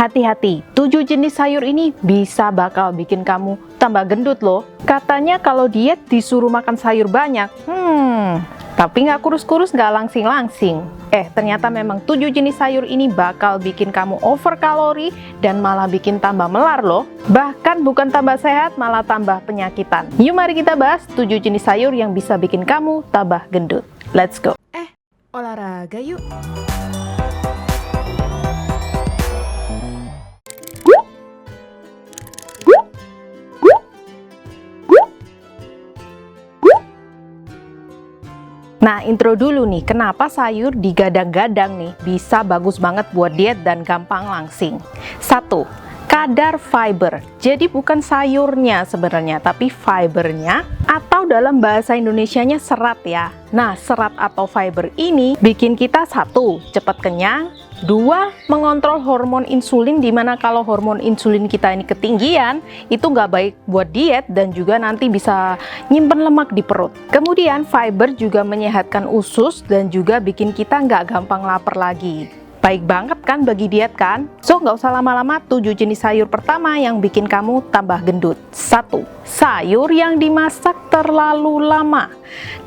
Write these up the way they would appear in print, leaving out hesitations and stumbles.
Hati-hati, 7 jenis sayur ini bisa bakal bikin kamu tambah gendut loh. Katanya kalau diet disuruh makan sayur banyak. Tapi nggak kurus-kurus, nggak langsing-langsing. Ternyata memang 7 jenis sayur ini bakal bikin kamu over kalori dan malah bikin tambah melar loh. Bahkan bukan tambah sehat, malah tambah penyakitan. Yuk mari kita bahas 7 jenis sayur yang bisa bikin kamu tambah gendut. Let's go. Olahraga yuk. Nah, intro dulu nih, kenapa sayur digadang-gadang nih bisa bagus banget buat diet dan gampang langsing. 1. Kadar fiber. Jadi bukan sayurnya sebenarnya, tapi fibernya, atau dalam bahasa Indonesianya serat ya. Nah, serat atau fiber ini bikin kita 1. Cepat kenyang. 2. Mengontrol hormon insulin, dimana kalau hormon insulin kita ini ketinggian, itu nggak baik buat diet dan juga nanti bisa nyimpen lemak di perut. Kemudian fiber juga menyehatkan usus dan juga bikin kita nggak gampang lapar lagi. Baik banget kan bagi diet kan? So nggak usah lama-lama, 7 jenis sayur pertama yang bikin kamu tambah gendut. 1. Sayur yang dimasak terlalu lama.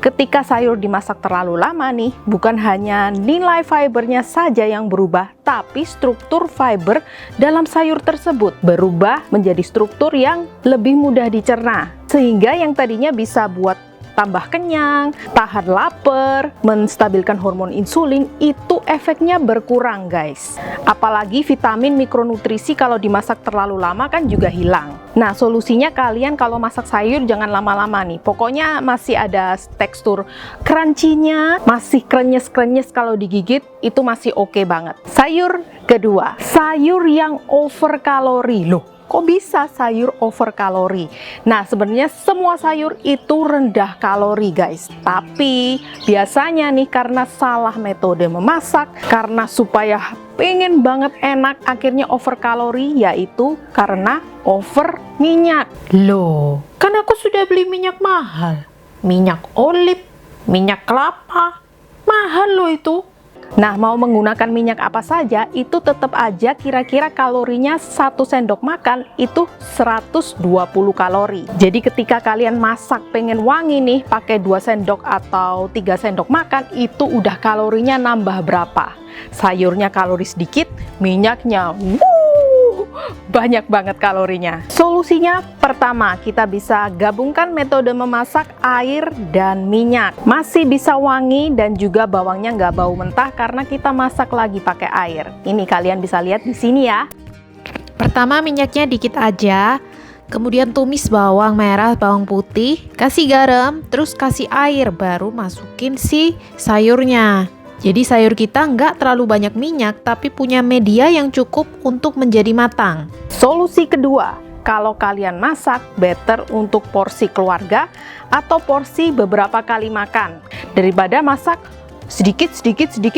Ketika sayur dimasak terlalu lama nih, bukan hanya nilai fibernya saja yang berubah, tapi struktur fiber dalam sayur tersebut berubah menjadi struktur yang lebih mudah dicerna. Sehingga yang tadinya bisa buat tambah kenyang, tahan lapar, menstabilkan hormon insulin, itu efeknya berkurang guys. Apalagi vitamin mikronutrisi kalau dimasak terlalu lama kan juga hilang. Nah, solusinya kalian kalau masak sayur jangan lama-lama nih. Pokoknya masih ada tekstur crunchy-nya, masih krenyes-krenyes kalau digigit, itu masih oke banget. Sayur kedua, sayur yang over kalori. Loh, kok bisa sayur over kalori? Nah, sebenarnya semua sayur itu rendah kalori guys. Tapi biasanya nih karena salah metode memasak, karena supaya pengen banget enak, akhirnya over kalori, yaitu karena over minyak. Loh, kan aku sudah beli minyak mahal. Minyak olive, minyak kelapa. Mahal loh itu. Nah, mau menggunakan minyak apa saja, itu tetap aja kira-kira kalorinya 1 sendok makan itu 120 kalori. Jadi ketika kalian masak pengen wangi nih, pakai 2 sendok atau 3 sendok makan, itu udah kalorinya nambah berapa? Sayurnya kalori sedikit, minyaknya banyak banget kalorinya. Solusinya pertama, kita bisa gabungkan metode memasak air dan minyak. Masih bisa wangi dan juga bawangnya nggak bau mentah karena kita masak lagi pakai air. Ini kalian bisa lihat di sini ya. Pertama minyaknya dikit aja, kemudian tumis bawang merah, bawang putih, kasih garam, terus kasih air, baru masukin si sayurnya. Jadi sayur kita nggak terlalu banyak minyak, tapi punya media yang cukup untuk menjadi matang. Solusi kedua, kalau kalian masak, better untuk porsi keluarga atau porsi beberapa kali makan, daripada masak sedikit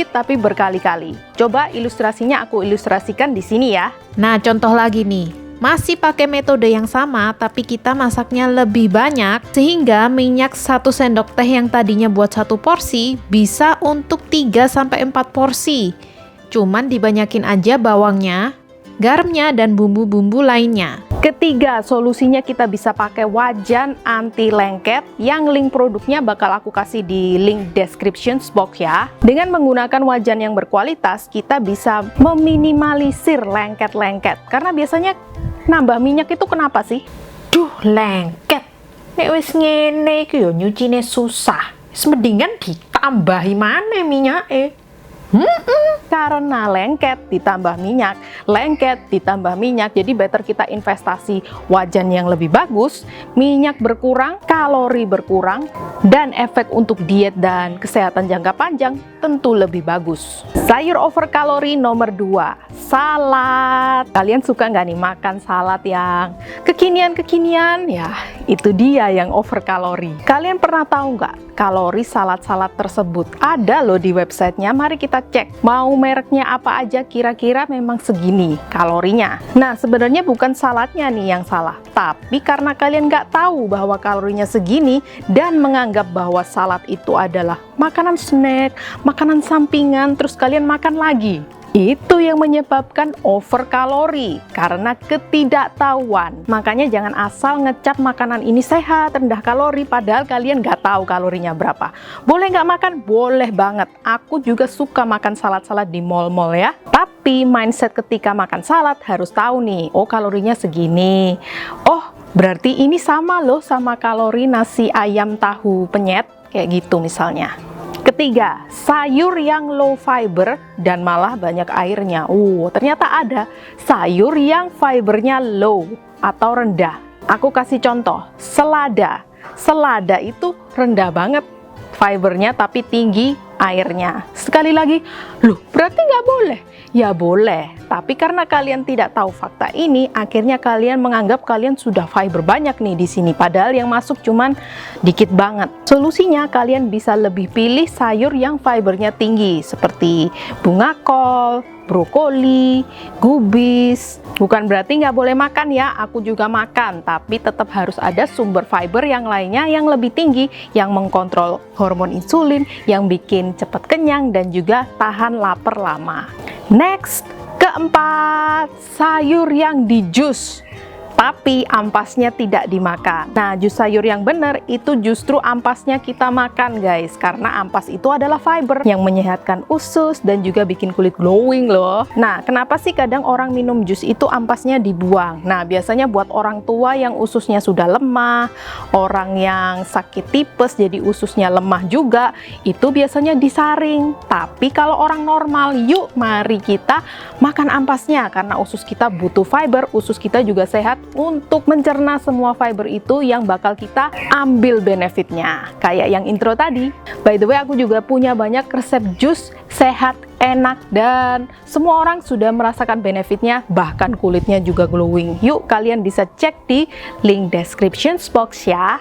tapi berkali-kali. Coba ilustrasinya aku ilustrasikan di sini ya. Nah, contoh lagi nih. Masih pakai metode yang sama, tapi kita masaknya lebih banyak, sehingga minyak 1 sendok teh yang tadinya buat 1 porsi, bisa untuk 3-4 porsi. Cuman dibanyakin aja bawangnya, garamnya, dan bumbu-bumbu lainnya. Ketiga, solusinya kita bisa pakai wajan anti lengket, yang link produknya bakal aku kasih di link description box ya. Dengan menggunakan wajan yang berkualitas, kita bisa meminimalisir lengket-lengket, karena biasanya nambah minyak itu kenapa sih? Duh, lengket. Nek wis ngene iki yo nyucine susah. Mendingan ditambahi maneh minyake. Karena lengket ditambah minyak, jadi better kita investasi wajan yang lebih bagus, minyak berkurang, kalori berkurang, dan efek untuk diet dan kesehatan jangka panjang tentu lebih bagus. Sayur over kalori nomor 2, salad. Kalian suka nggak nih makan salad yang kekinian-kekinian? Ya, itu dia yang over kalori. Kalian pernah tahu nggak kalori salad-salad tersebut? Ada loh di websitenya, mari kita cek. Mau mereknya apa aja, kira-kira memang segini kalorinya. Nah, sebenarnya bukan saladnya nih yang salah, tapi karena kalian nggak tahu bahwa kalorinya segini dan menganggap bahwa salad itu adalah makanan snack, makanan sampingan, terus kalian makan lagi. Itu yang menyebabkan over kalori karena ketidaktahuan. Makanya jangan asal ngecap makanan ini sehat, rendah kalori, padahal kalian nggak tahu kalorinya berapa. Boleh nggak makan? Boleh banget. Aku juga suka makan salad-salad di mall-mall ya. Tapi mindset ketika makan salad harus tahu nih, oh kalorinya segini. Oh, berarti ini sama loh sama kalori nasi ayam tahu penyet, kayak gitu misalnya. Ketiga, sayur yang low fiber dan malah banyak airnya. Ternyata ada sayur yang fibernya low atau rendah. Aku kasih contoh, selada. Selada itu rendah banget fibernya tapi tinggi airnya. Sekali lagi, loh berarti nggak boleh? Ya boleh, tapi karena kalian tidak tahu fakta ini, akhirnya kalian menganggap kalian sudah fiber banyak nih di sini, padahal yang masuk cuman dikit banget. Solusinya kalian bisa lebih pilih sayur yang fibernya tinggi seperti bunga kol, brokoli, gubis. Bukan berarti nggak boleh makan ya, aku juga makan, tapi tetap harus ada sumber fiber yang lainnya yang lebih tinggi, yang mengkontrol hormon insulin, yang bikin cepat kenyang dan juga tahan lapar lama. Next, keempat, sayur yang di jus tapi ampasnya tidak dimakan. Nah, jus sayur yang benar itu justru ampasnya kita makan guys, karena ampas itu adalah fiber yang menyehatkan usus dan juga bikin kulit glowing loh. Nah, kenapa sih kadang orang minum jus itu ampasnya dibuang? Nah, biasanya buat orang tua yang ususnya sudah lemah, orang yang sakit tipes jadi ususnya lemah juga, itu biasanya disaring. Tapi kalau orang normal, yuk mari kita makan ampasnya karena usus kita butuh fiber, usus kita juga sehat untuk mencerna semua fiber itu yang bakal kita ambil benefitnya. Kayak yang intro tadi. By the way, aku juga punya banyak resep jus sehat, enak, dan semua orang sudah merasakan benefitnya, bahkan kulitnya juga glowing. Yuk kalian bisa cek di link description box ya.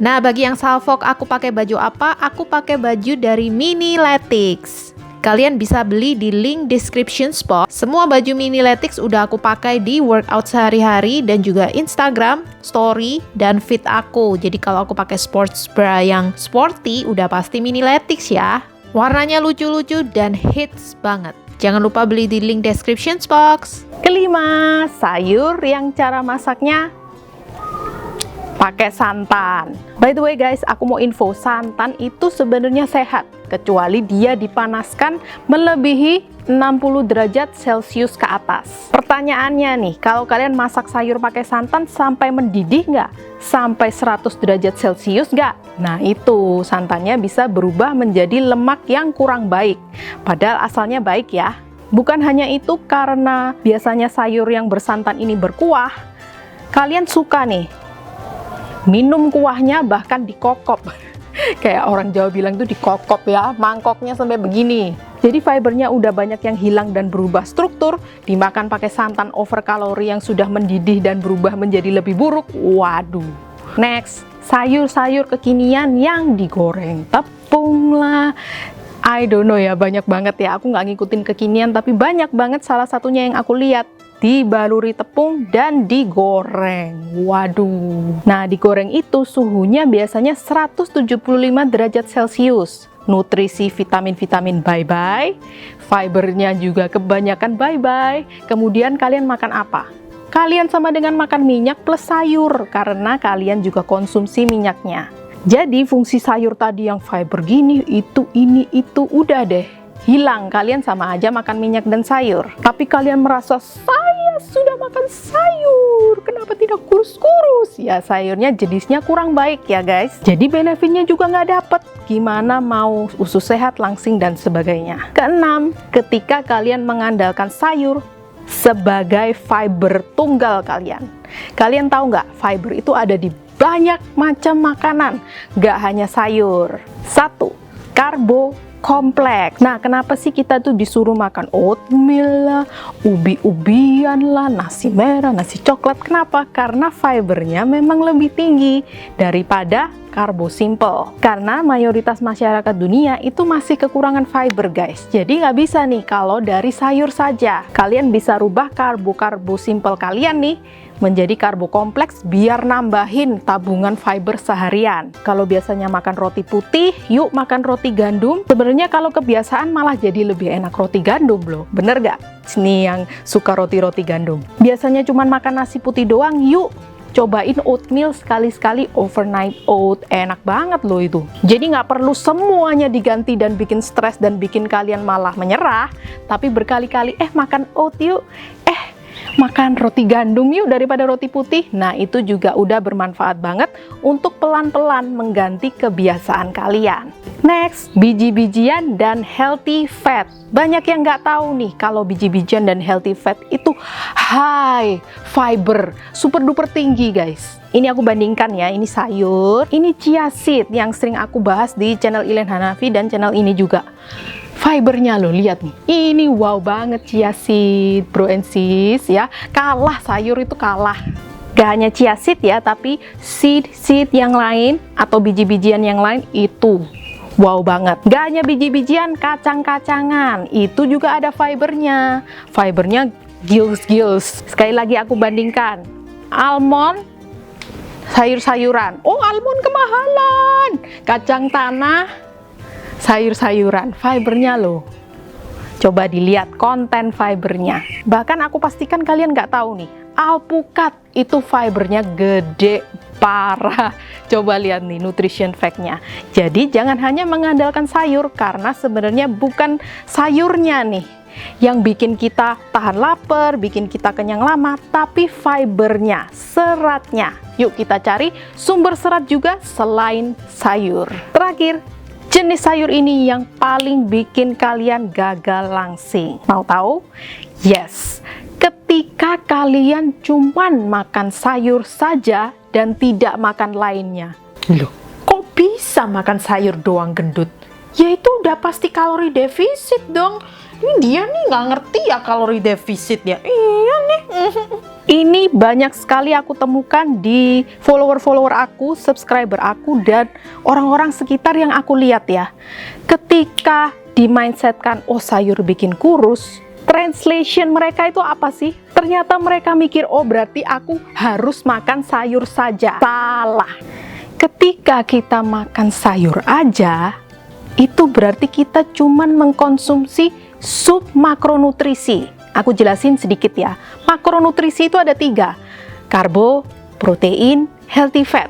Nah, bagi yang salfok aku pakai baju apa? Aku pakai baju dari Miniletics. Kalian bisa beli di link description box. Semua baju Miniletics udah aku pakai di workout sehari-hari dan juga Instagram, story, dan feed aku. Jadi kalau aku pakai sports bra yang sporty, udah pasti Miniletics ya. Warnanya lucu-lucu dan hits banget. Jangan lupa beli di link description box. Kelima, sayur yang cara masaknya pakai santan. By the way guys, aku mau info, santan itu sebenarnya sehat kecuali dia dipanaskan melebihi 60 derajat Celcius ke atas. Pertanyaannya nih, kalau kalian masak sayur pakai santan sampai mendidih nggak? Sampai 100 derajat Celcius nggak? Nah itu, santannya bisa berubah menjadi lemak yang kurang baik. Padahal asalnya baik ya. Bukan hanya itu, karena biasanya sayur yang bersantan ini berkuah, kalian suka nih minum kuahnya bahkan dikokop. Kayak orang Jawa bilang tuh dikokop ya, mangkoknya sampai begini. Jadi fibernya udah banyak yang hilang dan berubah struktur, dimakan pakai santan over kalori yang sudah mendidih dan berubah menjadi lebih buruk. Waduh. Next, sayur-sayur kekinian yang digoreng. Tepung lah, I don't know ya, banyak banget ya. Aku nggak ngikutin kekinian, tapi banyak banget. Salah satunya yang aku lihat, dibaluri tepung dan digoreng. Waduh. Nah, digoreng itu suhunya biasanya 175 derajat Celcius. Nutrisi vitamin-vitamin bye-bye, fibernya juga kebanyakan bye-bye. Kemudian kalian makan apa? Kalian sama dengan makan minyak plus sayur, karena kalian juga konsumsi minyaknya. Jadi fungsi sayur tadi yang fiber gini, itu, ini, itu, udah deh hilang. Kalian sama aja makan minyak dan sayur. Tapi kalian merasa, saya sudah makan sayur, kenapa tidak kurus-kurus? Ya sayurnya jenisnya kurang baik ya guys. Jadi benefitnya juga nggak dapet. Gimana mau usus sehat, langsing, dan sebagainya. Keenam, ketika kalian mengandalkan sayur sebagai fiber tunggal kalian. Kalian tahu nggak, fiber itu ada di banyak macam makanan, nggak hanya sayur. 1. Karbo kompleks. Nah, kenapa sih kita tuh disuruh makan oatmeal lah, ubi-ubian lah, nasi merah, nasi coklat? Kenapa? Karena fibernya memang lebih tinggi daripada karbo simple. Karena mayoritas masyarakat dunia itu masih kekurangan fiber guys. Jadi nggak bisa nih kalau dari sayur saja. Kalian bisa rubah karbo simple kalian nih menjadi karbo kompleks biar nambahin tabungan fiber seharian. Kalau biasanya makan roti putih, yuk makan roti gandum. Sebenarnya kalau kebiasaan malah jadi lebih enak roti gandum loh. Bener gak? Ini yang suka roti-roti gandum. Biasanya cuma makan nasi putih doang, yuk cobain oatmeal sekali-sekali, overnight oat, enak banget loh itu. Jadi nggak perlu semuanya diganti dan bikin stres dan bikin kalian malah menyerah, tapi berkali-kali makan oat yuk, makan roti gandum yuk daripada roti putih. Nah itu juga udah bermanfaat banget untuk pelan-pelan mengganti kebiasaan kalian. Next, biji-bijian dan healthy fat. Banyak yang nggak tahu nih kalau biji-bijian dan healthy fat itu high fiber, super duper tinggi guys. Ini aku bandingkan ya, ini sayur, ini chia seed yang sering aku bahas di channel Ilen Hanafi dan channel ini juga. Fibernya loh, lihat nih, ini wow banget chia seed, bro and sis ya, kalah sayur itu kalah. Gak hanya chia seed ya, tapi seed yang lain atau biji-bijian yang lain itu wow banget. Gak hanya biji-bijian, kacang-kacangan itu juga ada fibernya. Fibernya gils. Sekali lagi aku bandingkan. Almond, sayur-sayuran. Oh, almond kemahalan. Kacang tanah, sayur-sayuran. Fibernya loh. Coba dilihat konten fibernya. Bahkan aku pastikan kalian nggak tahu nih. Alpukat itu fibernya gede parah. Coba lihat nih nutrition fact-nya. Jadi jangan hanya mengandalkan sayur, karena sebenarnya bukan sayurnya nih yang bikin kita tahan lapar, bikin kita kenyang lama, tapi fibernya, seratnya. Yuk kita cari sumber serat juga selain sayur. Terakhir, jenis sayur ini yang paling bikin kalian gagal langsing. Mau tahu? Yes, ketika kalian cuman makan sayur saja dan tidak makan lainnya. Loh, kok bisa makan sayur doang gendut? Ya itu udah pasti kalori defisit dong. Ini dia nih nggak ngerti ya kalori defisit ya. Iya nih. Ini banyak sekali aku temukan di follower-follower aku, subscriber aku, dan orang-orang sekitar yang aku lihat ya. Ketika di mindsetkan, oh sayur bikin kurus, translation mereka itu apa sih? Ternyata mereka mikir, oh berarti aku harus makan sayur saja. Salah. Ketika kita makan sayur aja, itu berarti kita cuman mengkonsumsi sub makronutrisi. Aku jelasin sedikit ya. Makronutrisi itu ada 3. Karbo, protein, healthy fat.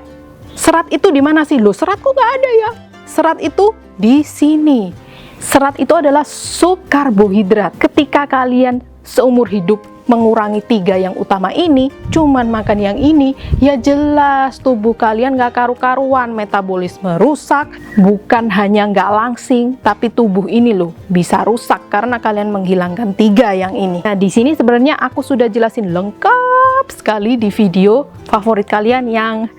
Serat itu di mana sih? Loh, serat kok nggak ada ya? Serat itu di sini. Serat itu adalah sub karbohidrat. Ketika kalian seumur hidup mengurangi 3 yang utama ini, cuman makan yang ini, ya jelas tubuh kalian gak karu-karuan, metabolisme rusak, bukan hanya gak langsing, tapi tubuh ini loh bisa rusak karena kalian menghilangkan 3 yang ini. Nah di sini sebenarnya aku sudah jelasin lengkap sekali di video favorit kalian yang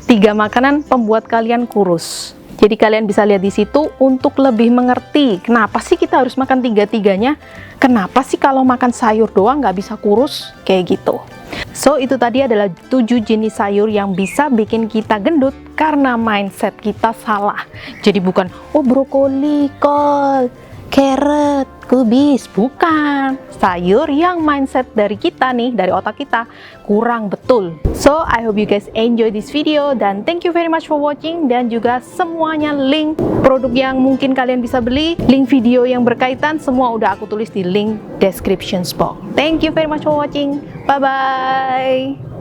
3 makanan pembuat kalian kurus. Jadi kalian bisa lihat di situ untuk lebih mengerti kenapa sih kita harus makan 3-tiganya. Kenapa sih kalau makan sayur doang nggak bisa kurus kayak gitu. So itu tadi adalah 7 jenis sayur yang bisa bikin kita gendut karena mindset kita salah. Jadi bukan oh brokoli, kol, carrot, kubis, bukan. Sayur yang mindset dari kita nih, dari otak kita kurang betul. So I hope you guys enjoy this video dan thank you very much for watching, dan juga semuanya link produk yang mungkin kalian bisa beli, link video yang berkaitan semua udah aku tulis di link description box. Thank you very much for watching. Bye bye.